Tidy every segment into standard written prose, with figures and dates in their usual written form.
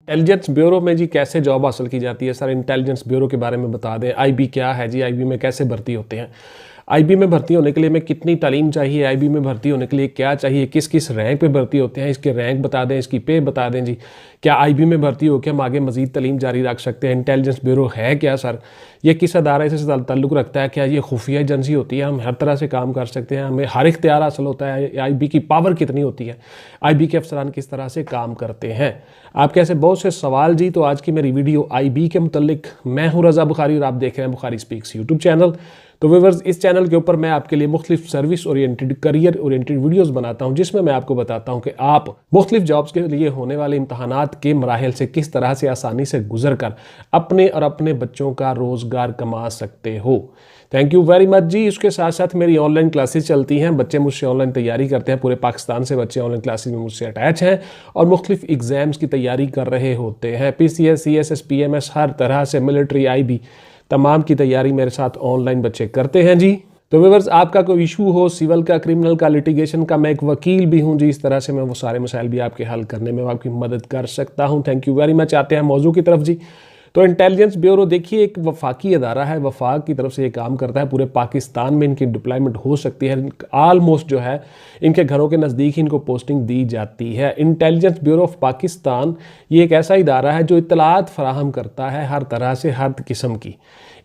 Intelligence bureau में जी कैसे job हासिल की जाती है सर, इंटेलिजेंस ब्यूरो के बारे में बता दें। आईबी क्या है जी, आईबी में कैसे भर्ती होते हैं, आईबी में भर्ती होने के लिए हमें कितनी तालीम चाहिए, आईबी में भर्ती होने के लिए क्या चाहिए, किस किस रैंक पे भर्ती होते हैं, इसके रैंक बता दें, इसकी पे बता दें जी। क्या आईबी में भर्ती होकर हम आगे मजीद तालीम जारी रख सकते हैं? इंटेलिजेंस ब्यूरो है क्या सर, ये किस अदारे से ताल्लुक़ रखता है, क्या ये खुफिया एजेंसी होती है, हम हर तरह से काम कर सकते हैं, हमें हर इख्तियार हासिल होता है, आईबी की पावर कितनी होती है, आईबी के अफसरान किस तरह से काम करते हैं? आपके ऐसे बहुत से सवाल जी। तो आज की मेरी वीडियो आईबी के मुतल्लिक। मैं हूँ रज़ा बुखारी और आप देख रहे हैं बुखारी स्पीक्स यूट्यूब चैनल। तो व्यूअर्स, इस चैनल के ऊपर मैं आपके लिए मुख्तलिफ service oriented, career oriented videos बनाता हूं, जिसमें मैं आपको बताता हूं कि आप मुख्तलिफ जॉब्स के लिए होने वाले इम्तहानात के मराहिल से किस तरह से आसानी से गुजर कर अपने और अपने बच्चों का रोज़गार कमा सकते हो। थैंक यू वेरी मच जी। उसके साथ साथ मेरी ऑनलाइन क्लासेस चलती हैं, बच्चे मुझसे ऑनलाइन तैयारी करते हैं, पूरे पाकिस्तान से बच्चे ऑनलाइन क्लासेस में मुझसे अटैच हैं और मुख्तलिफ एग्जाम्स की तैयारी कर रहे होते हैं। PCS, CSS, PMS, हर तरह से, मिलिट्री, IB, तमाम की तैयारी मेरे साथ ऑनलाइन बच्चे करते हैं जी। तो व्यूअर्स, आपका कोई इशू हो, सिविल का, क्रिमिनल का, लिटिगेशन का, मैं एक वकील भी हूं जी। इस तरह से मैं वो सारे मसाइल भी आपके हल करने में आपकी मदद कर सकता हूं। Thank you very much. आते हैं मौजू की तरफ जी। तो इंटेलिजेंस ब्यूरो देखिए एक वफाकी अदारा है, वफाक की तरफ से ये काम करता है। पूरे पाकिस्तान में इनकी डिप्लॉयमेंट हो सकती है, आलमोस्ट जो है इनके घरों के नज़दीक ही इनको पोस्टिंग दी जाती है। इंटेलिजेंस ब्यूरो ऑफ पाकिस्तान ये एक ऐसा इदारा है जो इत्तलात फराहम करता है हर तरह से, हर किस्म की।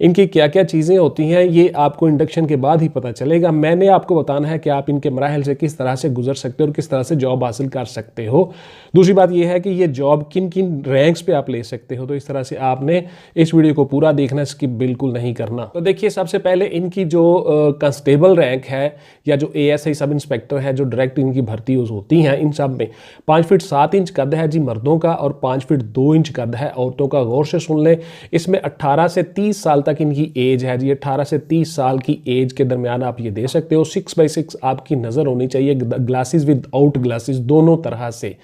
इनकी क्या क्या चीज़ें होती हैं ये आपको इंडक्शन के बाद ही पता चलेगा। मैंने आपको बताना है कि आप इनके मराहल से किस तरह से गुजर सकते हो और किस तरह से जॉब हासिल कर सकते हो। दूसरी बात यह है कि ये जॉब किन किन रैंक्स पे आप ले सकते हो। तो इस तरह से आपने इस वीडियो को पूरा देखना, स्किप बिल्कुल नहीं करना। तो देखिए, सबसे पहले इनकी जो कांस्टेबल रैंक है या जो ASI सब इंस्पेक्टर है, जो डायरेक्ट इनकी भर्ती होती हैं, इन सब में 5 फीट 7 इंच कद है जी मर्दों का और 5 फीट 2 इंच कद है औरतों का। गौर से सुन लें, इसमें 18 से 30 साल तक इनकी एज है जी। 18 से 30 साल की एज के दरमियान आप ये दे सकते हो। 6x6 आपकी नज़र होनी चाहिए, ग्लासेस विद आउट ग्लासेस, दोनों तरह से।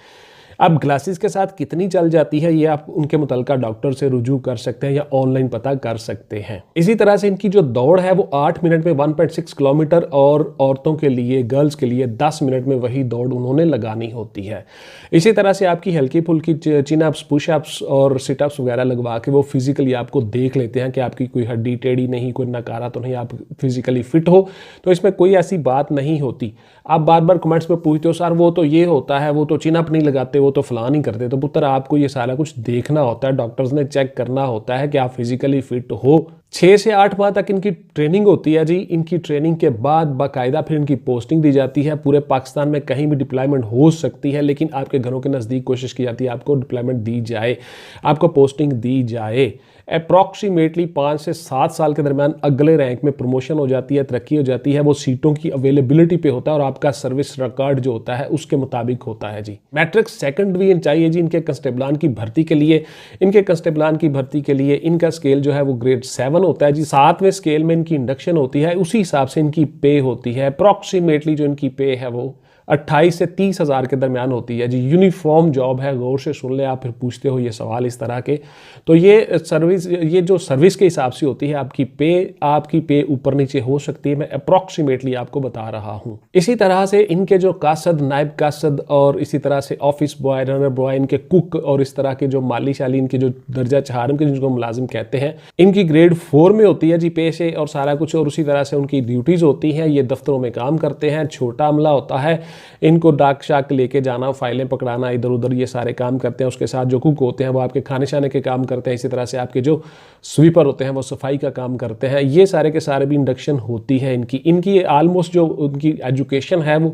अब ग्लासेस के साथ कितनी चल जाती है ये आप उनके मुतल्लिका डॉक्टर से रुजू कर सकते हैं या ऑनलाइन पता कर सकते हैं। इसी तरह से इनकी जो दौड़ है वो 8 मिनट में 1.6 किलोमीटर और औरतों के लिए, गर्ल्स के लिए 10 मिनट में वही दौड़ उन्होंने लगानी होती है। इसी तरह से आपकी हल्की फुल्की चिनअप्स, पुशअप्स और सिटअप्स वगैरह लगवा के वो फिजिकली आपको देख लेते हैं कि आपकी कोई हड्डी टेढ़ी नहीं, कोई नकारा तो नहीं, आप फिजिकली फिट हो। तो इसमें कोई ऐसी बात नहीं होती। आप बार बार कमेंट्स में पूछते हो सर वो तो ये होता है, वो तो चिनअप नहीं लगाते, वो तो फलां नहीं करते। तो पुत्र, आपको ये सारा कुछ देखना होता है, डॉक्टर्स ने चेक करना होता है कि आप फिजिकली फिट हो। 6 से 8 माह तक इनकी ट्रेनिंग होती है जी। इनकी ट्रेनिंग के बाद बाकायदा फिर इनकी पोस्टिंग दी जाती है। पूरे पाकिस्तान में कहीं भी डिप्लॉयमेंट हो सकती है, लेकिन आपके घरों के नज़दीक कोशिश की जाती है आपको डिप्लॉयमेंट दी जाए, आपको पोस्टिंग दी जाए। अप्रॉक्सीमेटली 5 से 7 साल के दरमियान अगले रैंक में प्रमोशन हो जाती है, तरक्की हो जाती है। वो सीटों की अवेलेबिलिटी पे होता है और आपका सर्विस रिकॉर्ड जो होता है उसके मुताबिक होता है जी। मैट्रिक सेकंड डिवीजन चाहिए जी इनके कंस्टेबलान की भर्ती के लिए। इनके कंस्टेबलान की भर्ती के लिए इनका स्केल जो है वो ग्रेड 7 होता है जी। 7वें स्केल में इनकी इंडक्शन होती है, उसी हिसाब से इनकी पे होती है। अप्रॉक्सीमेटली जो इनकी पे है वो 28 से 30 हज़ार के दरमियान होती है जी। यूनिफॉर्म जॉब है, गौर से सुन ले। आप फिर पूछते हो ये सवाल इस तरह के, तो ये जो सर्विस के हिसाब से होती है आपकी पे ऊपर नीचे हो सकती है। मैं अप्रॉक्सीमेटली आपको बता रहा हूँ। इसी तरह से इनके जो कासद, नायब कासद और इसी तरह से ऑफिस बॉय, रनर बॉय, इनके कुक और इस तरह के जो माली शाली, इनके जो दर्जा 4 के जिनको मुलाजिम कहते हैं, इनकी ग्रेड 4 में होती है जी पे से और सारा कुछ। और उसी तरह से उनकी ड्यूटीज़ होती हैं, ये दफ्तरों में काम करते हैं। छोटा अमला होता है, इनको डाक शाक लेके जाना, फाइलें पकड़ाना, इधर उधर ये सारे काम करते हैं। उसके साथ जो कुक होते हैं वो आपके खाने शाने के काम करते हैं। इसी तरह से आपके जो स्वीपर होते हैं वो सफाई का काम करते हैं। ये सारे के सारे भी इंडक्शन होती है इनकी आलमोस्ट जो उनकी एजुकेशन है वो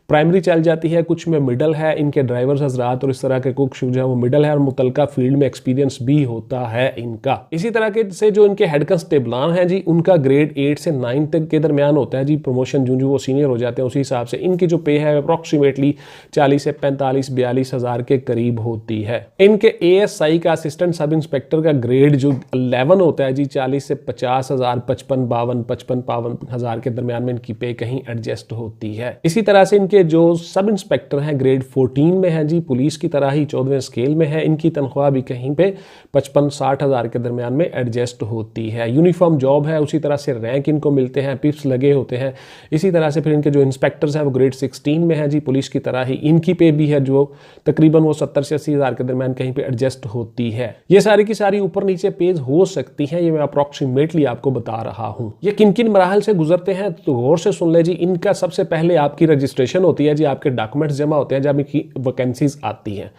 प्राइमरी चल जाती है, कुछ में मिडल है। इनके ड्राइवर्स हजरात और इस तरह के कुक जो है वो मिडल है और मुतलका फील्ड में एक्सपीरियंस भी होता है इनका। इसी तरह के से जो इनके हेड कांस्टेबलान हैं जी, उनका ग्रेड 8 से 9 तक के दरमियान होता है जी। प्रमोशन जो वो सीनियर हो जाते हैं उसी हिसाब से इनकी जो पे है अप्रॉक्सीमेटली 40 से 45-42 हज़ार के करीब होती है। इनके ASI का, असिस्टेंट सब इंस्पेक्टर का ग्रेड जो 11 होता है जी, 40 से 50 हज़ार, 55-52 हज़ार के दरमियान में इनकी पे कहीं एडजस्ट होती है। इसी तरह से इनके जो सब इंस्पेक्टर हैं ग्रेड 14 में है जी, पुलिस की तरह ही 14वें स्केल में है। इनकी तनख्वाह भी कहीं पे 55-60 हज़ार के दरमियान में एडजस्ट होती है। यूनिफॉर्म जॉब है, उसी तरह से रैंक इनको मिलते हैं, पिप्स लगे होते हैं। इसी तरह से फिर इनके जो इंस्पेक्टर्स हैं वो ग्रेड 16 में है जी, पुलिस की तरह ही इनकी पे भी है जो तकरीबन वो 70 से 80 हज़ार के दरमियान कहीं पे एडजस्ट होती है। ये सारी की सारी ऊपर नीचे पेज हो सकती हैं, ये मैं अप्रॉक्सीमेटली आपको बता रहा हूँ। ये किन किन मराहल से गुजरते हैं तो गौर से सुन ले जी। इनका सबसे पहले आपकी रजिस्ट्रेशन होती है जी, आपके डॉक्यूमेंट्स जमा होते हैं जब इनकी वैकेंसीज आती हैं।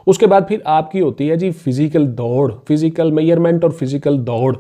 उसके बाद फिर आपकी होती है जी फिजिकल दौड़, फिजिकल मेजरमेंट और फिजिकल दौड़।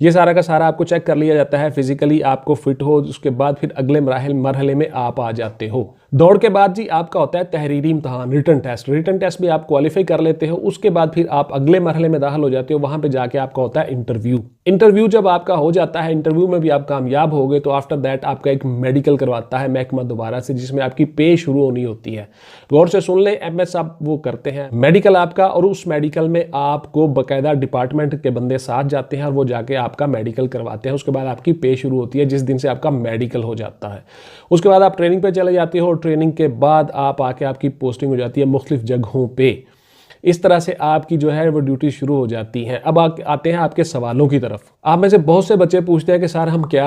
ये सारा का सारा आपको चेक कर लिया जाता है, फिजिकली आपको फिट हो, उसके बाद फिर अगले मरहले में आप आ जाते हो। दौड़ के बाद जी आपका होता है तहरीरी इम्तहान, रिटन टेस्ट। रिटन टेस्ट भी आप क्वालिफाई कर लेते हो, उसके बाद फिर आप अगले मरहले में दाखिल हो जाते हो। वहां पे जाके आपका होता है इंटरव्यू। इंटरव्यू जब आपका हो जाता है, इंटरव्यू में भी आप कामयाब हो गए तो आफ्टर दैट आपका एक मेडिकल करवाता है महकमा दोबारा से, जिसमें आपकी पे शुरू होनी होती है। गौर से सुन ले, MS आप वो करते हैं मेडिकल आपका, और उस मेडिकल में आपको बाकायदा डिपार्टमेंट के बंदे साथ जाते हैं और वो जाके आपका मेडिकल करवाते हैं। उसके बाद आपकी पे शुरू होती है जिस दिन से आपका मेडिकल हो जाता है। उसके बाद आप ट्रेनिंग पे चले जाते हो, ट्रेनिंग के बाद आप आके आपकी पोस्टिंग हो जाती है मुख्तलिफ जगहों पे। इस तरह से आपकी जो है वो ड्यूटी शुरू हो जाती है। अब आते हैं आपके सवालों की तरफ। आप में से बहुत से बच्चे पूछते हैं कि सर हम क्या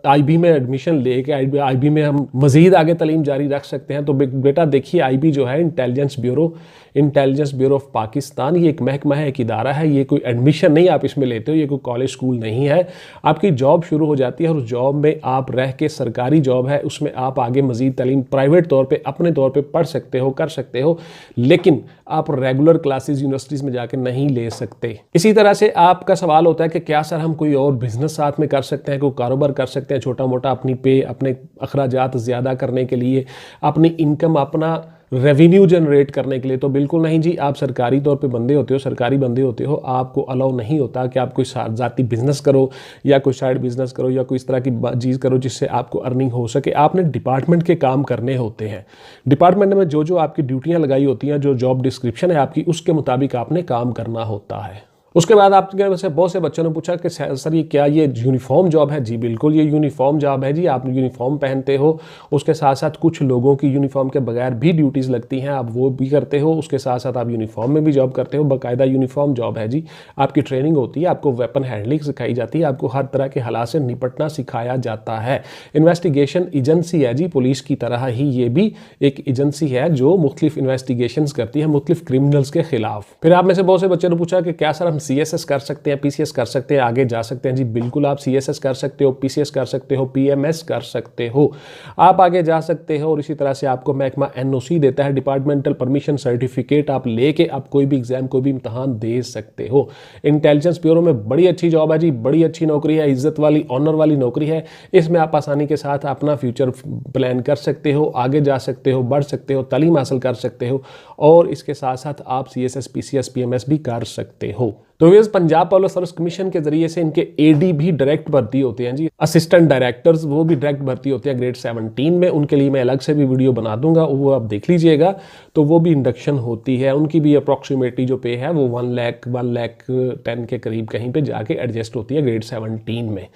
IB में एडमिशन लेके IB में हम मज़ीद आगे तालीम जारी रख सकते हैं? तो बेटा देखिए, IB जो है इंटेलिजेंस ब्यूरो ऑफ पाकिस्तान, ये एक महकमा है, एक इदारा है। ये कोई एडमिशन नहीं आप इसमें लेते हो, ये कोई कॉलेज स्कूल नहीं है। आपकी जॉब शुरू हो जाती है और उस जॉब में आप रह के, सरकारी जॉब है, उसमें आप आगे मज़ीद तालीम प्राइवेट तौर पे अपने तौर पे पढ़ सकते हो, कर सकते हो, लेकिन आप रेगुलर क्लासेस यूनिवर्सिटीज़ में जाके नहीं ले सकते। इसी तरह से आपका सवाल होता है कि क्या सर हम कोई और बिजनेस साथ में कर सकते हैं, कोई कारोबार कर सकते हैं छोटा मोटा, अपनी पे, अपने अखराजात ज़्यादा करने के लिए, अपनी इनकम, अपना रेवेन्यू जनरेट करने के लिए? तो बिल्कुल नहीं जी। आप सरकारी तौर पे बंदे होते हो, सरकारी बंदे होते हो, आपको अलाउ नहीं होता कि आप कोई ज़ाती बिजनेस करो या कोई साइड बिजनेस करो या कोई इस तरह की चीज़ करो जिससे आपको अर्निंग हो सके। आपने डिपार्टमेंट के काम करने होते हैं। डिपार्टमेंट में जो जो आपकी ड्यूटियाँ लगाई होती हैं, जो जॉब डिस्क्रिप्शन है आपकी, उसके मुताबिक आपने काम करना होता है। उसके बाद आपके वैसे बहुत से बच्चों ने पूछा कि सर ये क्या ये यूनिफॉर्म जॉब है? जी बिल्कुल, ये यूनिफॉर्म जॉब है जी। आप यूनिफॉर्म पहनते हो, उसके साथ साथ कुछ लोगों की यूनिफॉर्म के बगैर भी ड्यूटीज़ लगती हैं, आप वो भी करते हो। उसके साथ साथ आप यूनिफॉर्म में भी जॉब करते हो, बाकायदा यूनिफॉर्म जॉब है जी। आपकी ट्रेनिंग होती है, आपको वेपन हैंडलिंग सिखाई जाती है, आपको हर तरह के हालात से निपटना सिखाया जाता है। इन्वेस्टिगेशन एजेंसी है जी, पुलिस की तरह ही ये भी एक एजेंसी है जो मुख्तलिफ इन्वेस्टिगेशन करती है मुख्तलिफ क्रिमिनल्स के खिलाफ। फिर आप में से बहुत से बच्चों ने पूछा कि क्या सर हम CSS कर सकते हैं, PCS कर सकते हैं, आगे जा सकते हैं? जी बिल्कुल, आप CSS कर सकते हो, PCS कर सकते हो, PMS कर सकते हो, आप आगे जा सकते हो। और इसी तरह से आपको महकमा NOC देता है, डिपार्टमेंटल परमिशन सर्टिफिकेट, आप लेके आप कोई भी एग्जाम, कोई भी इम्तहान दे सकते हो। इंटेलिजेंस ब्यूरो में बड़ी अच्छी जॉब है जी, बड़ी अच्छी नौकरी है, इज्जत वाली, ऑनर वाली नौकरी है। इसमें आप आसानी के साथ अपना फ्यूचर प्लान कर सकते हो, आगे जा सकते हो, बढ़ सकते हो, तालीम हासिल कर सकते हो, और इसके साथ साथ आप CSS, PCS, PMS भी कर सकते हो। तो ये पंजाब पब्लिक सर्विस कमीशन के जरिए से इनके AD भी डायरेक्ट भर्ती होते हैं जी। असिस्टेंट डायरेक्टर्स वो भी डायरेक्ट भर्ती होते हैं ग्रेड 17 में। उनके लिए मैं अलग से भी वीडियो बना दूंगा, वो आप देख लीजिएगा। तो वो भी इंडक्शन होती है, उनकी भी अप्रॉक्सीमेटली जो पे है वो 1,10,000 के करीब कहीं पे जाके एडजस्ट होती है ग्रेड 17 में।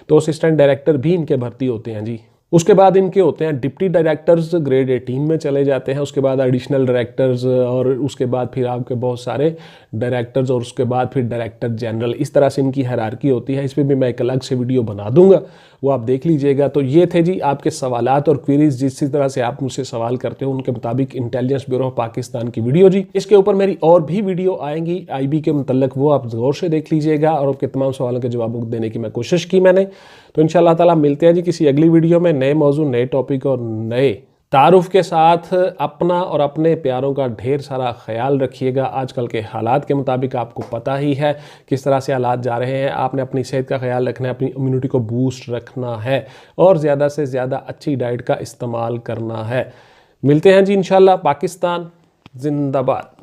तो असिस्टेंट डायरेक्टर भी इनके भर्ती होते हैं जी। उसके बाद इनके होते हैं डिप्टी डायरेक्टर्स, ग्रेड 18 में चले जाते हैं। उसके बाद एडिशनल डायरेक्टर्स, और उसके बाद फिर आपके बहुत सारे डायरेक्टर्स, और उसके बाद फिर डायरेक्टर जनरल। इस तरह से इनकी हायरार्की होती है। इस पर भी मैं एक अलग से वीडियो बना दूंगा, वो आप देख लीजिएगा। तो ये थे जी आपके सवालात और क्वेरीज, जिस तरह से आप मुझसे सवाल करते हो उनके मुताबिक इंटेलिजेंस ब्यूरो ऑफ पाकिस्तान की वीडियो जी। इसके ऊपर मेरी और भी वीडियो आएंगी IB के मुतल्लक, वो आप गौर से देख लीजिएगा, और आपके तमाम सवालों के जवाब देने की मैं कोशिश की मैंने। तो इंशाअल्लाह ताला मिलते हैं जी किसी अगली वीडियो में, नए मौजू, नए टॉपिक और नए तारुफ के साथ। अपना और अपने प्यारों का ढेर सारा ख्याल रखिएगा। आजकल के हालात के मुताबिक आपको पता ही है किस तरह से हालात जा रहे हैं। आपने अपनी सेहत का ख्याल रखना है, अपनी इम्यूनिटी को बूस्ट रखना है, और ज़्यादा से ज़्यादा अच्छी डाइट का इस्तेमाल करना है। मिलते हैं जी इंशाअल्लाह। पाकिस्तान जिंदाबाद।